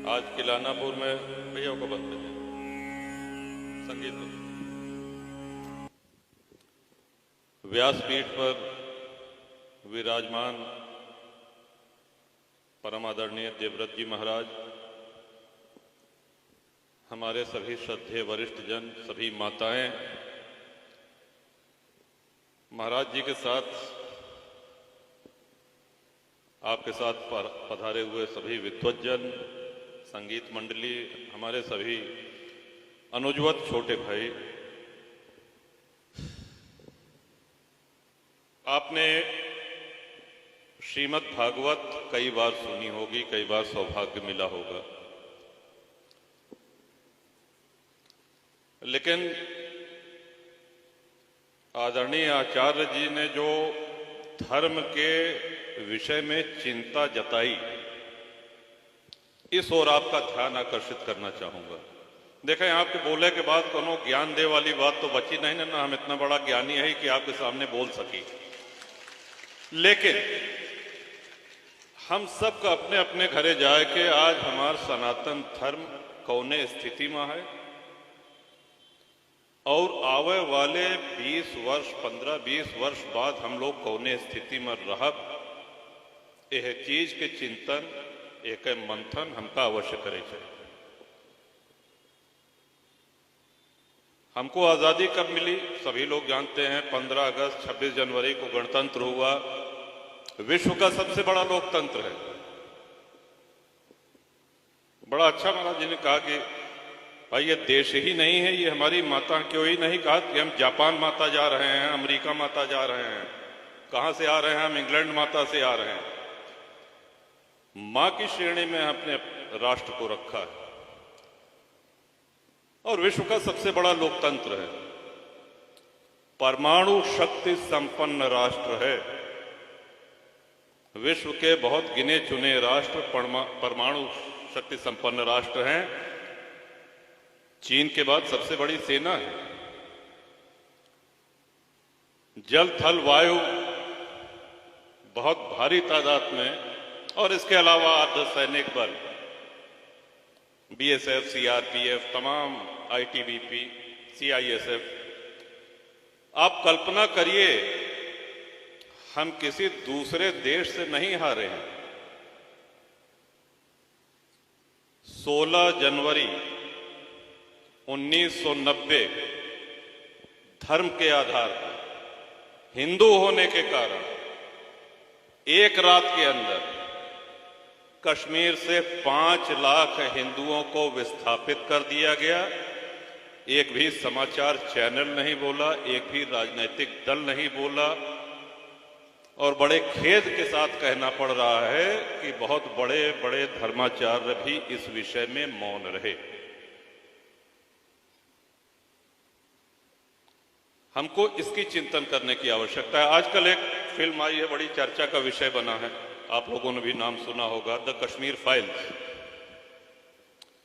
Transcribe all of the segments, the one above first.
आज किलानापुर में भैया को बंद कर संगीत व्यासपीठ पर विराजमान परम आदरणीय देवव्रत जी महाराज, हमारे सभी श्रद्धेय वरिष्ठ जन, सभी माताएं, महाराज जी के साथ आपके साथ पधारे हुए सभी विद्वज्जन, संगीत मंडली, हमारे सभी अनुजवत छोटे भाई, आपने श्रीमद् भागवत कई बार सुनी होगी, कई बार सौभाग्य मिला होगा, लेकिन आदरणीय आचार्य जी ने जो धर्म के विषय में चिंता जताई, इस ओर आपका ध्यान आकर्षित करना चाहूंगा। देखें, आपके बोले के बाद कोनो ज्ञान दे वाली बात तो बची नहीं ना, हम इतना बड़ा ज्ञानी है कि आपके सामने बोल सकी, लेकिन हम सब का अपने अपने घरे जाए के आज हमार सनातन धर्म कौने स्थिति में है और आवे वाले 20 वर्ष 15-20 वर्ष बाद हम लोग कौने स्थिति में रहब, यह चीज के चिंतन, एक मंथन हमका अवश्य करे चाहिए। हमको आजादी कब मिली सभी लोग जानते हैं, 15 अगस्त 26 जनवरी को गणतंत्र हुआ। विश्व का सबसे बड़ा लोकतंत्र है। बड़ा अच्छा महाराज जी ने कहा कि भाई ये देश ही नहीं है, ये हमारी माता, क्यों ही नहीं कहा कि हम जापान माता जा रहे हैं, अमेरिका माता जा रहे हैं, कहां से आ रहे हैं, हम इंग्लैंड माता से आ रहे हैं। मां की श्रेणी में अपने राष्ट्र को रखा है और विश्व का सबसे बड़ा लोकतंत्र है, परमाणु शक्ति संपन्न राष्ट्र है। विश्व के बहुत गिने चुने राष्ट्र परमाणु शक्ति संपन्न राष्ट्र हैं। चीन के बाद सबसे बड़ी सेना है। जल थल वायु बहुत भारी तादाद में, और इसके अलावा अर्धसैनिक बल, बीएसएफ, सीआरपीएफ, तमाम आईटीबीपी, सीआईएसएफ। आप कल्पना करिए, हम किसी दूसरे देश से नहीं हारे हैं। 16 जनवरी 1990 धर्म के आधार पर, हिंदू होने के कारण एक रात के अंदर कश्मीर से 5 लाख हिंदुओं को विस्थापित कर दिया गया। एक भी समाचार चैनल नहीं बोला, एक भी राजनीतिक दल नहीं बोला, और बड़े खेद के साथ कहना पड़ रहा है कि बहुत बड़े बड़े धर्माचार्य भी इस विषय में मौन रहे। हमको इसकी चिंतन करने की आवश्यकता है। आजकल एक फिल्म आई है, बड़ी चर्चा का विषय बना है, आप लोगों ने भी नाम सुना होगा, द कश्मीर फाइल्स।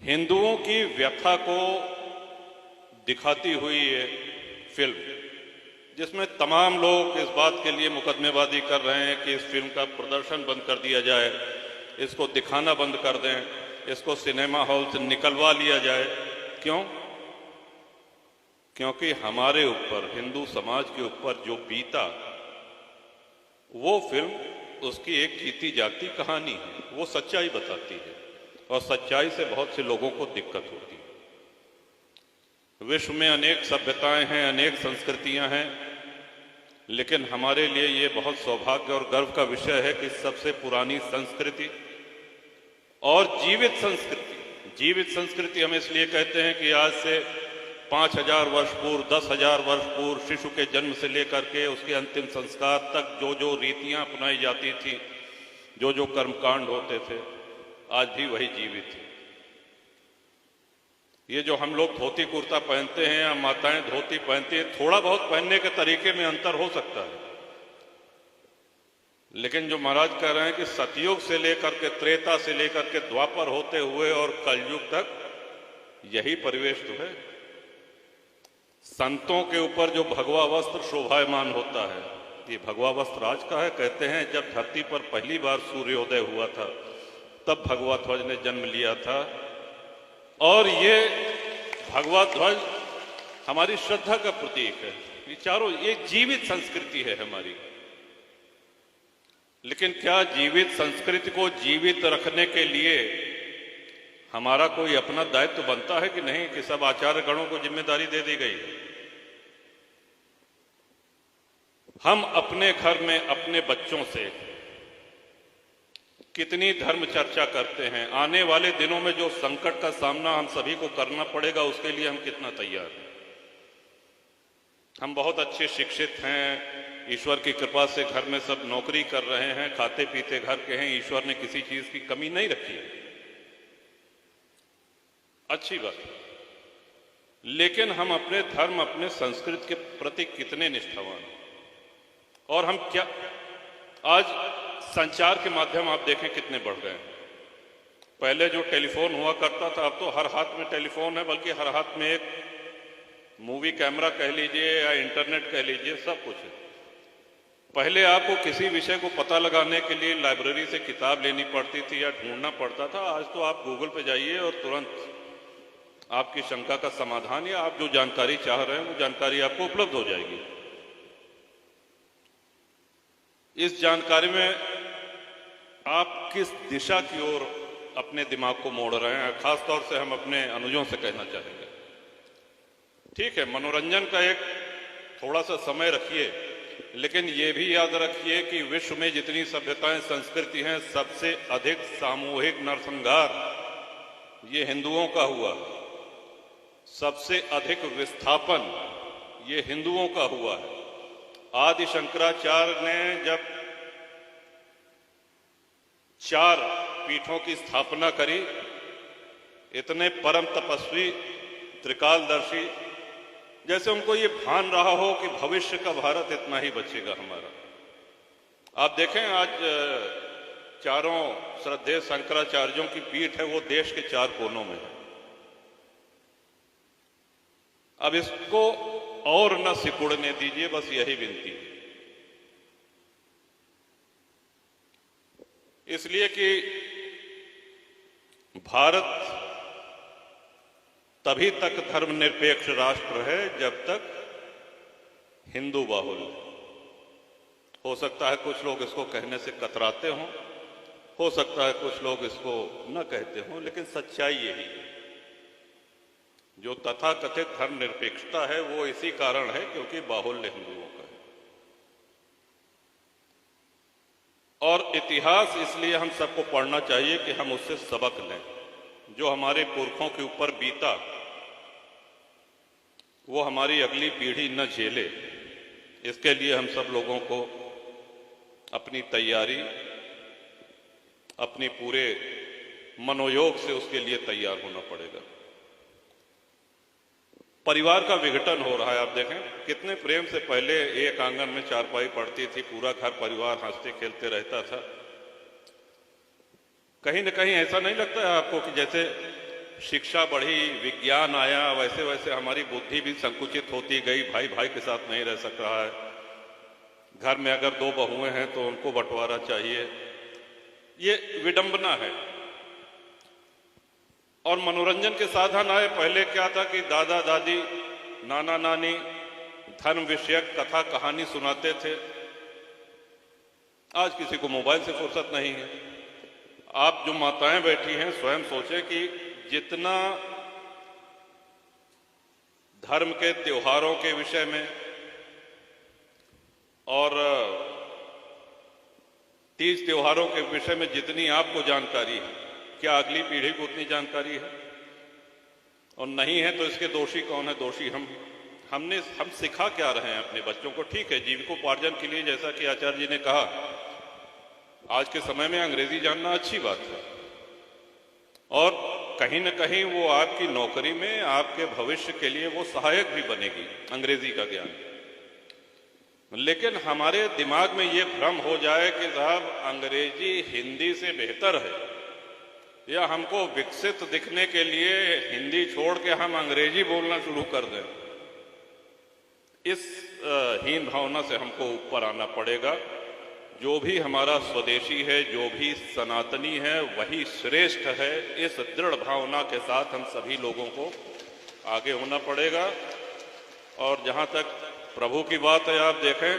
हिंदुओं की व्यथा को दिखाती हुई ये फिल्म, जिसमें तमाम लोग इस बात के लिए मुकदमेबाजी कर रहे हैं कि इस फिल्म का प्रदर्शन बंद कर दिया जाए, इसको दिखाना बंद कर दें, इसको सिनेमा हॉल से निकलवा लिया जाए। क्यों? क्योंकि हमारे ऊपर, हिंदू समाज के ऊपर जो बीता, वो फिल्म उसकी एक जीती जागती कहानी है, वो सच्चाई बताती है, और सच्चाई से बहुत से लोगों को दिक्कत होती है। विश्व में अनेक सभ्यताएं हैं, अनेक संस्कृतियां हैं, लेकिन हमारे लिए ये बहुत सौभाग्य और गर्व का विषय है कि सबसे पुरानी संस्कृति और जीवित संस्कृति हम इसलिए कहते हैं कि आज से 5000 वर्ष पूर्व, 10,000 वर्ष पूर्व, शिशु के जन्म से लेकर के उसके अंतिम संस्कार तक जो जो रीतियां अपनाई जाती थी, जो जो कर्मकांड होते थे, आज भी वही जीवित है। ये जो हम लोग धोती कुर्ता पहनते हैं या माताएं धोती पहनती हैं, थोड़ा बहुत पहनने के तरीके में अंतर हो सकता है, लेकिन जो महाराज कह रहे हैं कि सतयुग से लेकर के, त्रेता से लेकर के द्वापर होते हुए और कलयुग तक यही परिवेश तो है। संतों के ऊपर जो भगवा वस्त्र शोभायमान होता है, ये भगवा वस्त्र आज का है। कहते हैं जब धरती पर पहली बार सूर्योदय हुआ था तब भगवा ध्वज ने जन्म लिया था। और ये भगवा ध्वज हमारी श्रद्धा का प्रतीक है। ये चारों एक जीवित संस्कृति है हमारी। लेकिन क्या जीवित संस्कृति को जीवित रखने के लिए हमारा कोई अपना दायित्व बनता है कि नहीं, कि सब आचार्य गणों को जिम्मेदारी दे दी गई है? हम अपने घर में अपने बच्चों से कितनी धर्म चर्चा करते हैं? आने वाले दिनों में जो संकट का सामना हम सभी को करना पड़ेगा, उसके लिए हम कितना तैयार हैं? हम बहुत अच्छे शिक्षित हैं, ईश्वर की कृपा से घर में सब नौकरी कर रहे हैं, खाते पीते घर के हैं, ईश्वर ने किसी चीज की कमी नहीं रखी है, अच्छी बात है। लेकिन हम अपने धर्म, अपने संस्कृति के प्रति कितने निष्ठावान हैं? और हम क्या, आज संचार के माध्यम आप देखें कितने बढ़ गए हैं। पहले जो टेलीफोन हुआ करता था, अब तो हर हाथ में टेलीफोन है, बल्कि हर हाथ में एक मूवी कैमरा कह लीजिए या इंटरनेट कह लीजिए, सब कुछ है। पहले आपको किसी विषय को पता लगाने के लिए लाइब्रेरी से किताब लेनी पड़ती थी या ढूंढना पड़ता था। आज तो आप गूगल पे जाइए और तुरंत आपकी शंका का समाधान या आप जो जानकारी चाह रहे हैं वो जानकारी आपको उपलब्ध हो जाएगी। इस जानकारी में आप किस दिशा की ओर अपने दिमाग को मोड़ रहे हैं, खास तौर से हम अपने अनुजों से कहना चाहेंगे। ठीक है, मनोरंजन का एक थोड़ा सा समय रखिए, लेकिन ये भी याद रखिए कि विश्व में जितनी सभ्यताएं, संस्कृति हैं, सबसे अधिक सामूहिक नरसंहार ये हिंदुओं का हुआ। सबसे अधिक विस्थापन ये हिंदुओं का हुआ है। आदि शंकराचार्य ने जब 4 पीठों की स्थापना करी, इतने परम तपस्वी, त्रिकालदर्शी, जैसे उनको ये भान रहा हो कि भविष्य का भारत इतना ही बचेगा हमारा। आप देखें, आज चारों श्रद्धेय शंकराचार्यों की पीठ है, वो देश के 4 कोनों में है। अब इसको और न सिकुड़ने दीजिए, बस यही विनती है। इसलिए कि भारत तभी तक धर्मनिरपेक्ष राष्ट्र है जब तक हिंदू बाहुल्य। हो सकता है कुछ लोग इसको कहने से कतराते हों, हो सकता है कुछ लोग इसको न कहते हों, लेकिन सच्चाई यही है। जो तथाकथित धर्मनिरपेक्षता है वो इसी कारण है क्योंकि बाहुल्य हिंदुओं का है। और इतिहास इसलिए हम सबको पढ़ना चाहिए कि हम उससे सबक लें। जो हमारे पुरखों के ऊपर बीता वो हमारी अगली पीढ़ी न झेले, इसके लिए हम सब लोगों को अपनी तैयारी, अपनी पूरे मनोयोग से उसके लिए तैयार होना पड़ेगा। परिवार का विघटन हो रहा है। आप देखें कितने प्रेम से पहले एक आंगन में चारपाई पड़ती थी, पूरा घर परिवार हंसते खेलते रहता था। कहीं न कहीं ऐसा नहीं लगता है आपको कि जैसे शिक्षा बढ़ी, विज्ञान आया, वैसे वैसे हमारी बुद्धि भी संकुचित होती गई, भाई भाई के साथ नहीं रह सक रहा है, घर में अगर 2 बहुएं हैं तो उनको बंटवारा चाहिए, ये विडंबना है। और मनोरंजन के साधन आए। पहले क्या था कि दादा दादी, नाना नानी धर्म विषयक कथा कहानी सुनाते थे। आज किसी को मोबाइल से फुर्सत नहीं है। आप जो माताएं बैठी हैं स्वयं सोचें कि जितना धर्म के त्योहारों के विषय में और तीज त्योहारों के विषय में जितनी आपको जानकारी है, क्या अगली पीढ़ी को उतनी जानकारी है? और नहीं है तो इसके दोषी कौन है? दोषी हम सिखा क्या रहे हैं अपने बच्चों को? ठीक है, जीविकोपार्जन के लिए जैसा कि आचार्य जी ने कहा, आज के समय में अंग्रेजी जानना अच्छी बात है और कहीं न कहीं वो आपकी नौकरी में, आपके भविष्य के लिए वो सहायक भी बनेगी अंग्रेजी का ज्ञान। लेकिन हमारे दिमाग में ये भ्रम हो जाए कि साहब अंग्रेजी हिंदी से बेहतर है, या हमको विकसित दिखने के लिए हिंदी छोड़ के हम अंग्रेजी बोलना शुरू कर दें, इस हीन भावना से हमको ऊपर आना पड़ेगा। जो भी हमारा स्वदेशी है, जो भी सनातनी है, वही श्रेष्ठ है। इस दृढ़ भावना के साथ हम सभी लोगों को आगे होना पड़ेगा। और जहां तक प्रभु की बात है, आप देखें,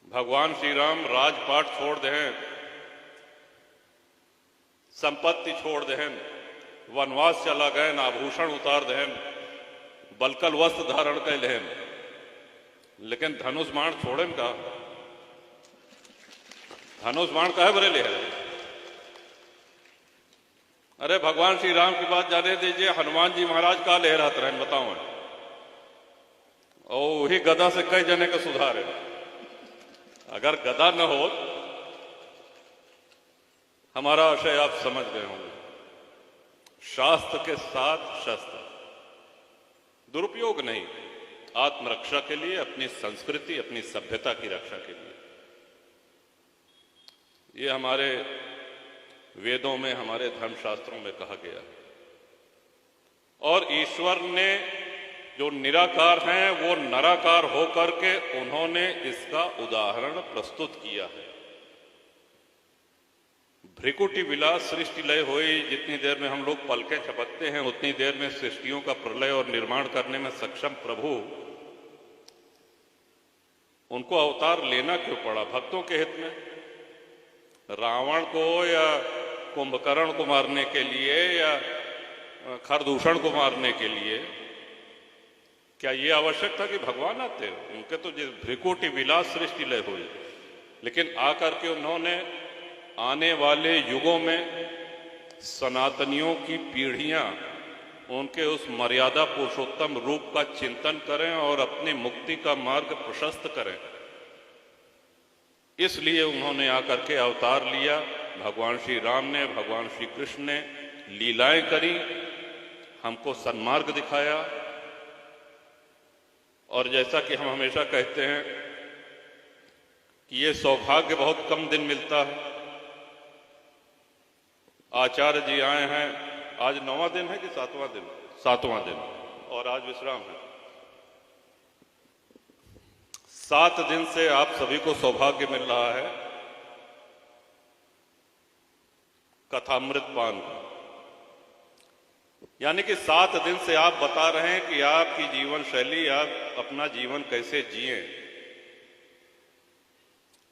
भगवान श्री राम राजपाट छोड़ दें, संपत्ति छोड़ दें, वनवास चला गए, आभूषण उतार दें, बलकल वस्त्र धारण कर लें, लेकिन धनुष बाण छोड़े का? धनुष बाण का है बरे ले? अरे भगवान श्री राम की बात जाने दीजिए, हनुमान जी महाराज का लहरात रहे बताओ, और वही गदा से कई जने का सुधार है। अगर गदा न हो, हमारा आशय आप समझ गए होंगे, शास्त्र के साथ शस्त्र, दुरुपयोग नहीं, आत्मरक्षा के लिए, अपनी संस्कृति, अपनी सभ्यता की रक्षा के लिए। ये हमारे वेदों में, हमारे धर्मशास्त्रों में कहा गया है। और ईश्वर ने जो निराकार हैं, वो नराकार होकर के उन्होंने इसका उदाहरण प्रस्तुत किया है। भ्रिकुटी विलास सृष्टि लय हुई, जितनी देर में हम लोग पलकें झपकते हैं, उतनी देर में सृष्टियों का प्रलय और निर्माण करने में सक्षम प्रभु, उनको अवतार लेना क्यों पड़ा? भक्तों के हित में? रावण को या कुंभकर्ण को मारने के लिए या खरदूषण को मारने के लिए? क्या ये आवश्यक था कि भगवान आते? उनके तो भ्रिकुटी विलास सृष्टि लय हुई, लेकिन आकर के उन्होंने आने वाले युगों में सनातनियों की पीढ़ियां उनके उस मर्यादा पुरुषोत्तम रूप का चिंतन करें और अपनी मुक्ति का मार्ग प्रशस्त करें, इसलिए उन्होंने आकर के अवतार लिया। भगवान श्री राम ने, भगवान श्री कृष्ण ने लीलाएं करी, हमको सन्मार्ग दिखाया। और जैसा कि हम हमेशा कहते हैं कि ये सौभाग्य बहुत कम दिन मिलता है। आचार्य जी आए हैं, आज 9वां दिन है कि 7वां दिन? 7वां दिन, और आज विश्राम है। 7 दिन से आप सभी को सौभाग्य मिल रहा है कथामृत पान का, यानी कि 7 दिन से आप बता रहे हैं कि आपकी जीवन शैली, आप अपना जीवन कैसे जिए।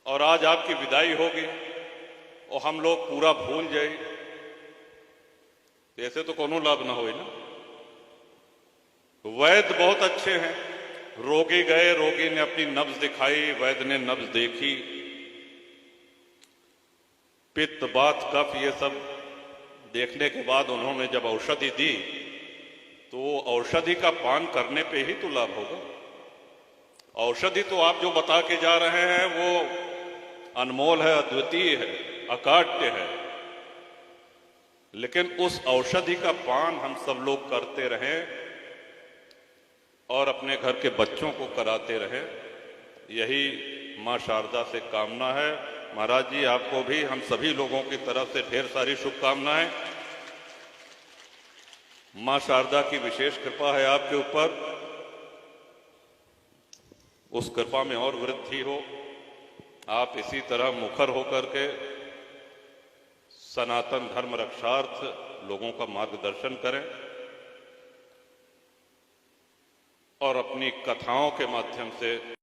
और आज आपकी विदाई होगी और हम लोग पूरा भूल जाए, ऐसे तो कोनो लाभ ना होई ना। वैद्य बहुत अच्छे हैं, रोगी गए, रोगी ने अपनी नब्ज दिखाई, वैद्य ने नब्ज देखी, पित्त, बात, कफ, ये सब देखने के बाद उन्होंने जब औषधि दी, तो औषधि का पान करने पे ही तो लाभ होगा। औषधि तो आप जो बता के जा रहे हैं वो अनमोल है, अद्वितीय है, अकाट्य है, लेकिन उस औषधि का पान हम सब लोग करते रहें और अपने घर के बच्चों को कराते रहें, यही मां शारदा से कामना है। महाराज जी, आपको भी हम सभी लोगों की तरफ से ढेर सारी शुभकामनाएं। मां शारदा की विशेष कृपा है आपके ऊपर, उस कृपा में और वृद्धि हो। आप इसी तरह मुखर होकर के सनातन धर्म रक्षार्थ लोगों का मार्गदर्शन करें और अपनी कथाओं के माध्यम से